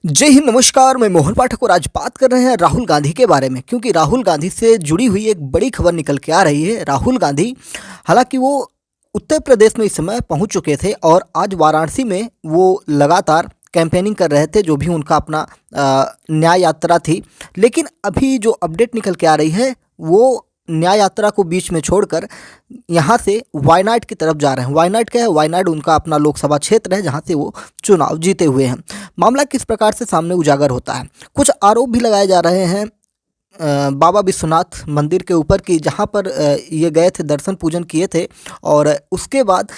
जय हिंद, नमस्कार। मैं मोहन पाठक और आज बात कर रहे हैं राहुल गांधी के बारे में, क्योंकि राहुल गांधी से जुड़ी हुई एक बड़ी खबर निकल के आ रही है। राहुल गांधी, हालांकि वो उत्तर प्रदेश में इस समय पहुंच चुके थे और आज वाराणसी में वो लगातार कैंपेनिंग कर रहे थे, जो भी उनका अपना न्याय यात्रा थी। लेकिन अभी जो अपडेट निकल के आ रही है, वो न्याय यात्रा को बीच में छोड़कर यहाँ से वायनाड की तरफ जा रहे हैं। वायनाड क्या है? वायनाड उनका अपना लोकसभा क्षेत्र है, जहाँ से वो चुनाव जीते हुए हैं। मामला किस प्रकार से सामने उजागर होता है? कुछ आरोप भी लगाए जा रहे हैं बाबा विश्वनाथ मंदिर के ऊपर की, जहाँ पर ये गए थे, दर्शन पूजन किए थे और उसके बाद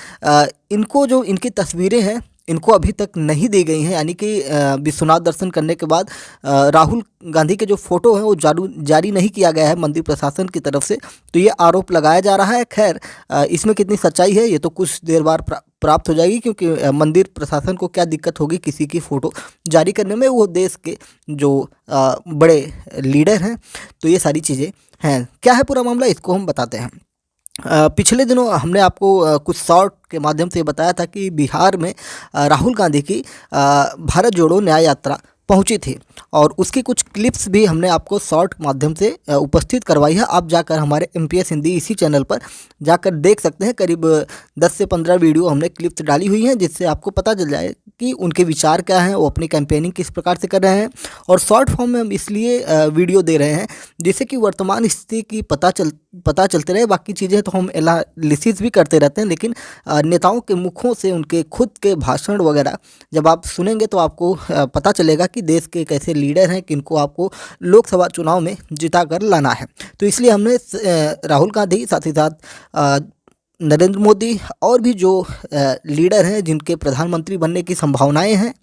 इनको जो इनकी तस्वीरें हैं, इनको अभी तक नहीं दी गई हैं। यानी कि विश्वनाथ दर्शन करने के बाद राहुल गांधी के जो फ़ोटो हैं वो जारी नहीं किया गया है मंदिर प्रशासन की तरफ से। तो ये आरोप लगाया जा रहा है। खैर, इसमें कितनी सच्चाई है ये तो कुछ देर बाद प्राप्त हो जाएगी, क्योंकि मंदिर प्रशासन को क्या दिक्कत होगी किसी की फ़ोटो जारी करने में? वो देश के जो बड़े लीडर हैं। तो ये सारी चीज़ें हैं। क्या है पूरा मामला, इसको हम बताते हैं। पिछले दिनों हमने आपको कुछ शॉर्ट के माध्यम से बताया था कि बिहार में राहुल गांधी की भारत जोड़ो न्याय यात्रा पहुंची थी और उसकी कुछ क्लिप्स भी हमने आपको शॉर्ट माध्यम से उपस्थित करवाई है। आप जाकर हमारे MPS हिंदी इसी चैनल पर जाकर देख सकते हैं। करीब 10 से 15 वीडियो हमने क्लिप्स डाली हुई हैं, जिससे आपको पता चल जाए कि उनके विचार क्या हैं, वो अपनी कैंपेनिंग किस प्रकार से कर रहे हैं। और शॉर्ट फॉर्म में हम इसलिए वीडियो दे रहे हैं जिससे कि वर्तमान स्थिति की पता चलते रहे। बाकी चीज़ें तो हम एनालिसिस भी करते रहते हैं, लेकिन नेताओं के मुखों से उनके खुद के भाषण वगैरह जब आप सुनेंगे तो आपको पता चलेगा कि देश के कैसे लीडर हैं, किनको आपको लोकसभा चुनाव में जिता कर लाना है। तो इसलिए हमने राहुल गांधी, साथ ही साथ नरेंद्र मोदी और भी जो लीडर हैं जिनके प्रधानमंत्री बनने की संभावनाएं हैं,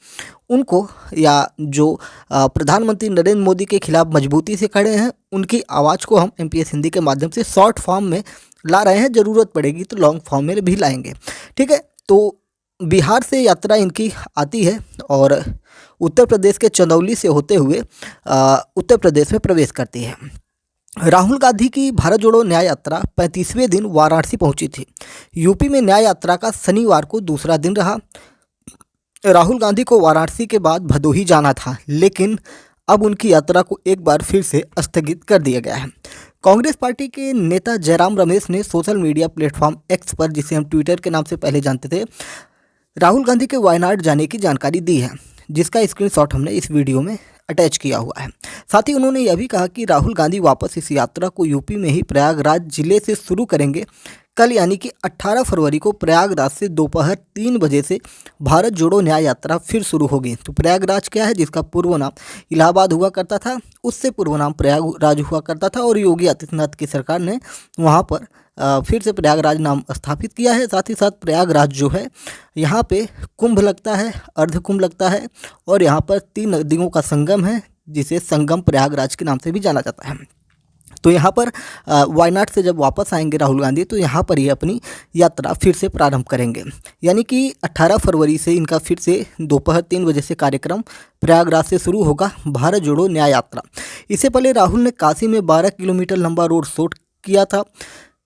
उनको, या जो प्रधानमंत्री नरेंद्र मोदी के खिलाफ मजबूती से खड़े हैं, उनकी आवाज़ को हम MPS हिंदी के माध्यम से शॉर्ट फॉर्म में ला रहे हैं। ज़रूरत पड़ेगी तो लॉन्ग फॉर्म में भी लाएंगे। ठीक है, तो बिहार से यात्रा इनकी आती है और उत्तर प्रदेश के चंदौली से होते हुए उत्तर प्रदेश में प्रवेश करती है। राहुल गांधी की भारत जोड़ो न्याय यात्रा 35वें दिन वाराणसी पहुंची थी। यूपी में न्याय यात्रा का शनिवार को दूसरा दिन रहा। राहुल गांधी को वाराणसी के बाद भदोही जाना था, लेकिन अब उनकी यात्रा को एक बार फिर से स्थगित कर दिया गया है। कांग्रेस पार्टी के नेता जयराम रमेश ने सोशल मीडिया प्लेटफॉर्म एक्स पर, जिसे हम ट्विटर के नाम से पहले जानते थे, राहुल गांधी के वायनाड जाने की जानकारी दी है, जिसका स्क्रीनशॉट हमने इस वीडियो में अटैच किया हुआ है। साथ ही उन्होंने यह भी कहा कि राहुल गांधी वापस इस यात्रा को यूपी में ही प्रयागराज जिले से शुरू करेंगे। कल यानी कि 18 फरवरी को प्रयागराज से दोपहर 3 बजे से भारत जोड़ो न्याय यात्रा फिर शुरू होगी। तो प्रयागराज क्या है, जिसका पूर्व नाम इलाहाबाद हुआ करता था, उससे पूर्व नाम प्रयागराज हुआ करता था और योगी आदित्यनाथ की सरकार ने वहाँ पर फिर से प्रयागराज नाम स्थापित किया है। साथ ही साथ प्रयागराज जो है, यहाँ पे कुंभ लगता है, अर्ध कुंभ लगता है और यहाँ पर 3 नदियों का संगम है, जिसे संगम प्रयागराज के नाम से भी जाना जाता है। तो यहाँ पर वायनाड से जब वापस आएंगे राहुल गांधी, तो यहाँ पर ये अपनी यात्रा फिर से प्रारंभ करेंगे। यानी कि 18 फरवरी से इनका फिर से दोपहर 3 बजे से कार्यक्रम प्रयागराज से शुरू होगा, भारत जोड़ो न्याय यात्रा। इससे पहले राहुल ने काशी में 12 किलोमीटर लंबा रोड शो किया था।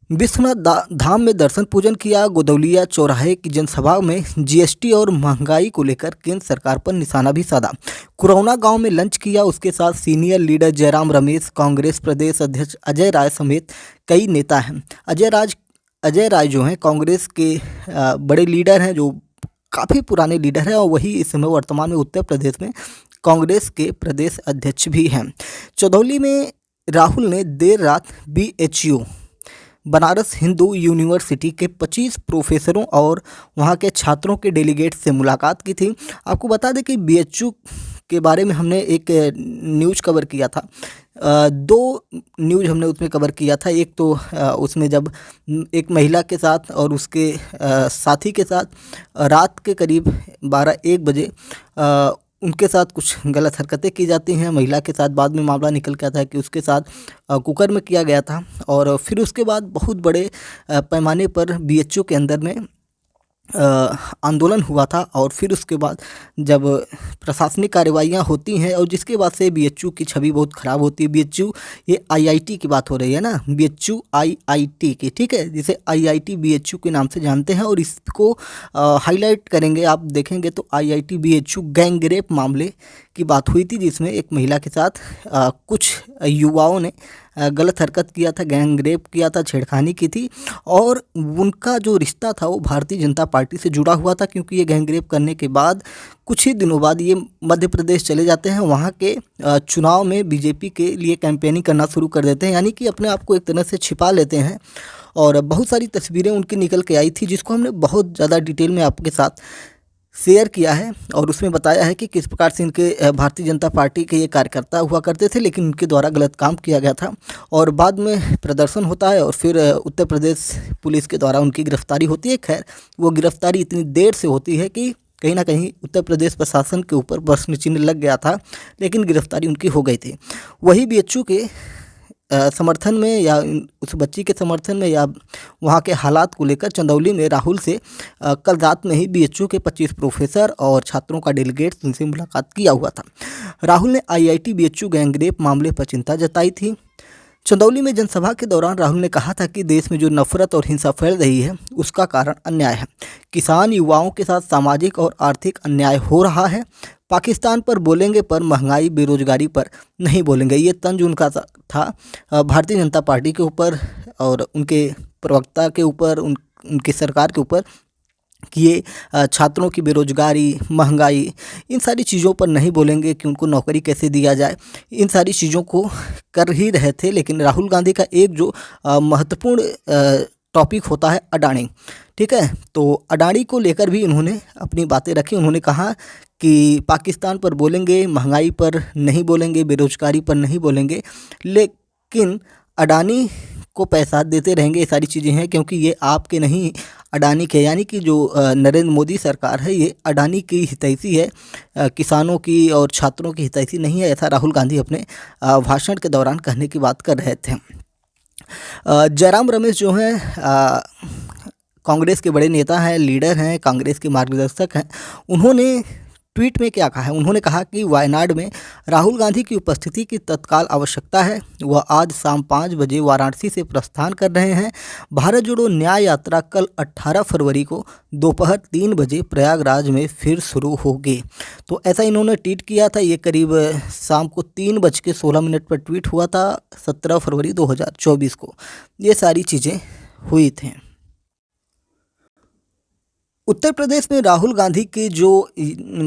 विश्वनाथ धाम में दर्शन पूजन किया। गोदौलिया चौराहे की जनसभा में GST और महंगाई को लेकर केंद्र सरकार पर निशाना भी साधा। कुरौना गांव में लंच किया। उसके साथ सीनियर लीडर जयराम रमेश, कांग्रेस प्रदेश अध्यक्ष अजय राय समेत कई नेता हैं। अजय राय जो हैं कांग्रेस के बड़े लीडर हैं, जो काफ़ी पुराने लीडर हैं और वही इस समय वर्तमान में उत्तर प्रदेश में कांग्रेस के प्रदेश अध्यक्ष भी हैं। चंदौली में राहुल ने देर रात BHU बनारस हिंदू यूनिवर्सिटी के 25 प्रोफेसरों और वहाँ के छात्रों के डेलीगेट से मुलाकात की थी। आपको बता दें कि BHU के बारे में हमने एक न्यूज़ कवर किया था। 2 न्यूज़ हमने उसमें कवर किया था। एक तो उसमें जब एक महिला के साथ और उसके साथी के साथ रात के करीब 12-1 बजे उनके साथ कुछ गलत हरकतें की जाती हैं महिला के साथ। बाद में मामला निकल के आता है कि उसके साथ कुकर में किया गया था और फिर उसके बाद बहुत बड़े पैमाने पर BHU के अंदर में आंदोलन हुआ था। और फिर उसके बाद जब प्रशासनिक कार्रवाइयाँ होती हैं और जिसके बाद से बीएचयू की छवि बहुत ख़राब होती है। बीएचयू, ये आईआईटी की बात हो रही है ना, बीएचयू आईआईटी की, ठीक है, जिसे आईआईटी बीएचयू के नाम से जानते हैं। और इसको हाईलाइट करेंगे, आप देखेंगे तो आईआईटी बीएचयू गैंग रेप मामले की बात हुई थी, जिसमें एक महिला के साथ कुछ युवाओं ने गलत हरकत किया था, गैंग रेप किया था, छेड़खानी की थी। और उनका जो रिश्ता था वो भारतीय जनता पार्टी से जुड़ा हुआ था, क्योंकि ये गैंग रेप करने के बाद कुछ ही दिनों बाद ये मध्य प्रदेश चले जाते हैं। वहाँ के चुनाव में बीजेपी के लिए कैंपेनिंग करना शुरू कर देते हैं, यानी कि अपने आप को एक तरह से छिपा लेते हैं। और बहुत सारी तस्वीरें उनकी निकल के आई थी, जिसको हमने बहुत ज़्यादा डिटेल में आपके साथ शेयर किया है और उसमें बताया है कि किस प्रकार से इनके भारतीय जनता पार्टी के ये कार्यकर्ता हुआ करते थे, लेकिन उनके द्वारा गलत काम किया गया था। और बाद में प्रदर्शन होता है और फिर उत्तर प्रदेश पुलिस के द्वारा उनकी गिरफ्तारी होती है। खैर, वो गिरफ्तारी इतनी देर से होती है कि कहीं ना कहीं उत्तर प्रदेश प्रशासन के ऊपर प्रश्न चिन्ह लग गया था, लेकिन गिरफ्तारी उनकी हो गई थी। वही बीएचयू के समर्थन में या उस बच्ची के समर्थन में या वहाँ के हालात को लेकर चंदौली में राहुल से कल रात में ही बीएचयू के 25 प्रोफेसर और छात्रों का डेलीगेट उनसे मुलाकात किया हुआ था। राहुल ने आईआईटी बीएचयू गैंगरेप मामले पर चिंता जताई थी। चंदौली में जनसभा के दौरान राहुल ने कहा था कि देश में जो नफरत और हिंसा फैल रही है उसका कारण अन्याय है। किसान युवाओं के साथ सामाजिक और आर्थिक अन्याय हो रहा है। पाकिस्तान पर बोलेंगे पर महंगाई बेरोजगारी पर नहीं बोलेंगे। ये तंज उनका था भारतीय जनता पार्टी के ऊपर और उनके प्रवक्ता के ऊपर, उनकी सरकार के ऊपर कि ये छात्रों की बेरोजगारी, महंगाई, इन सारी चीज़ों पर नहीं बोलेंगे कि उनको नौकरी कैसे दिया जाए। इन सारी चीज़ों को कर ही रहे थे। लेकिन राहुल गांधी का एक जो महत्वपूर्ण टॉपिक होता है अडानी, ठीक है, तो अडानी को लेकर भी इन्होंने अपनी बातें रखी। उन्होंने कहा कि पाकिस्तान पर बोलेंगे, महंगाई पर नहीं बोलेंगे, बेरोजगारी पर नहीं बोलेंगे, लेकिन अडानी को पैसा देते रहेंगे। ये सारी चीज़ें हैं क्योंकि ये आपके नहीं अडानी के, यानी कि जो नरेंद्र मोदी सरकार है ये अडानी की हितैषी है, किसानों की और छात्रों की हितैषी नहीं है। ऐसा राहुल गांधी अपने भाषण के दौरान कहने की बात कर रहे थे। जयराम रमेश जो हैं कांग्रेस के बड़े नेता हैं, लीडर हैं, कांग्रेस के मार्गदर्शक हैं। उन्होंने ट्वीट में क्या कहा है? उन्होंने कहा कि वायनाड में राहुल गांधी की उपस्थिति की तत्काल आवश्यकता है। वह आज शाम 5 बजे वाराणसी से प्रस्थान कर रहे हैं। भारत जोड़ो न्याय यात्रा कल 18 फरवरी को दोपहर 3 बजे प्रयागराज में फिर शुरू होगी। तो ऐसा इन्होंने ट्वीट किया था। ये करीब शाम को 3:16 पर ट्वीट हुआ था 17 फरवरी 2024 को। ये सारी चीज़ें हुई थी। उत्तर प्रदेश में राहुल गांधी के जो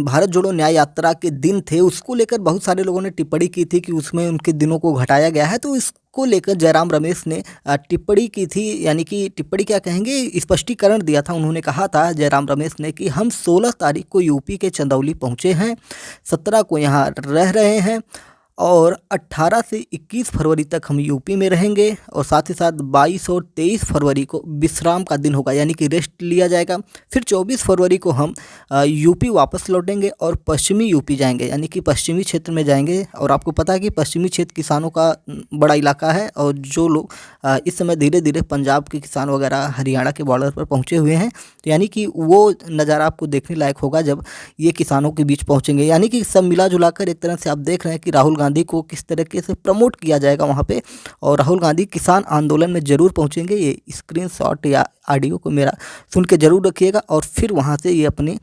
भारत जोड़ो न्याय यात्रा के दिन थे उसको लेकर बहुत सारे लोगों ने टिप्पणी की थी कि उसमें उनके दिनों को घटाया गया है। तो इसको लेकर जयराम रमेश ने टिप्पणी की थी, यानी कि टिप्पणी क्या कहेंगे, स्पष्टीकरण दिया था। उन्होंने कहा था जयराम रमेश ने कि हम 16 तारीख को यूपी के चंदौली पहुँचे हैं, 17 को यहाँ रह रहे हैं और 18 से 21 फरवरी तक हम यूपी में रहेंगे और साथ ही साथ 22 और 23 फरवरी को विश्राम का दिन होगा, यानी कि रेस्ट लिया जाएगा। फिर 24 फरवरी को हम यूपी वापस लौटेंगे और पश्चिमी यूपी जाएंगे, यानी कि पश्चिमी क्षेत्र में जाएंगे। और आपको पता है कि पश्चिमी क्षेत्र किसानों का बड़ा इलाका है और जो लोग इस समय धीरे धीरे पंजाब के किसान वगैरह हरियाणा के बॉर्डर पर पहुँचे हुए हैं, यानी कि वो नज़ारा आपको देखने लायक होगा जब ये किसानों के बीच पहुँचेंगे। यानी कि सब मिला जुला कर एक तरह से आप देख रहे हैं कि राहुल गांधी को किस तरीके से प्रमोट किया जाएगा वहाँ पे। और राहुल गांधी किसान आंदोलन में ज़रूर पहुँचेंगे। ये स्क्रीनशॉट या ऑडियो को मेरा सुन के ज़रूर रखिएगा और फिर वहाँ से ये अपनी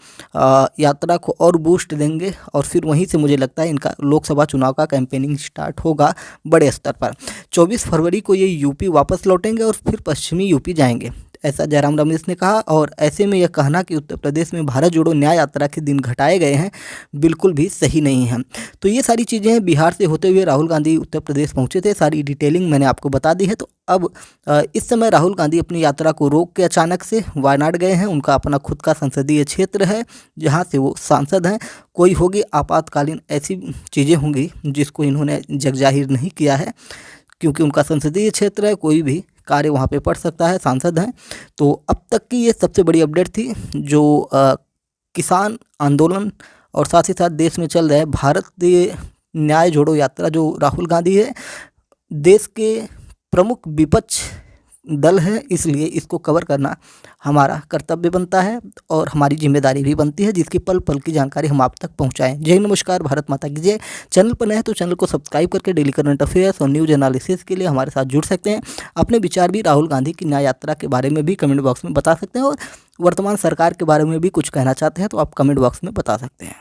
यात्रा को और बूस्ट देंगे और फिर वहीं से मुझे लगता है इनका लोकसभा चुनाव का कैंपेनिंग स्टार्ट होगा बड़े स्तर पर। 24 फरवरी को ये यूपी वापस लौटेंगे और फिर पश्चिमी यूपी जाएंगे, ऐसा जयराम रमेश ने कहा। और ऐसे में यह कहना कि उत्तर प्रदेश में भारत जोड़ो न्याय यात्रा के दिन घटाए गए हैं बिल्कुल भी सही नहीं है। तो ये सारी चीज़ें हैं। बिहार से होते हुए राहुल गांधी उत्तर प्रदेश पहुंचे थे, सारी डिटेलिंग मैंने आपको बता दी है। तो अब इस समय राहुल गांधी अपनी यात्रा को रोक के अचानक से वायनाड गए हैं। उनका अपना खुद का संसदीय क्षेत्र है जहाँ से वो सांसद हैं। कोई होगी आपातकालीन ऐसी चीज़ें होंगी जिसको इन्होंने जगजाहिर नहीं किया है, क्योंकि उनका संसदीय क्षेत्र है, कोई भी कार्य वहाँ पे पड़ सकता है, सांसद हैं। तो अब तक की ये सबसे बड़ी अपडेट थी जो किसान आंदोलन और साथ ही साथ देश में चल रहा है भारतीय न्याय जोड़ो यात्रा। जो राहुल गांधी है देश के प्रमुख विपक्ष दल है, इसलिए इसको कवर करना हमारा कर्तव्य बनता है और हमारी जिम्मेदारी भी बनती है, जिसकी पल पल की जानकारी हम आप तक पहुंचाएं। जय हिंद, नमस्कार, भारत माता की जय। चैनल पर नए हैं तो चैनल को सब्सक्राइब करके डेली करंट अफेयर्स और न्यूज एनालिसिस के लिए हमारे साथ जुड़ सकते हैं। अपने विचार भी राहुल गांधी की न्याय यात्रा के बारे में भी कमेंट बॉक्स में बता सकते हैं और वर्तमान सरकार के बारे में भी कुछ कहना चाहते हैं तो आप कमेंट बॉक्स में बता सकते हैं।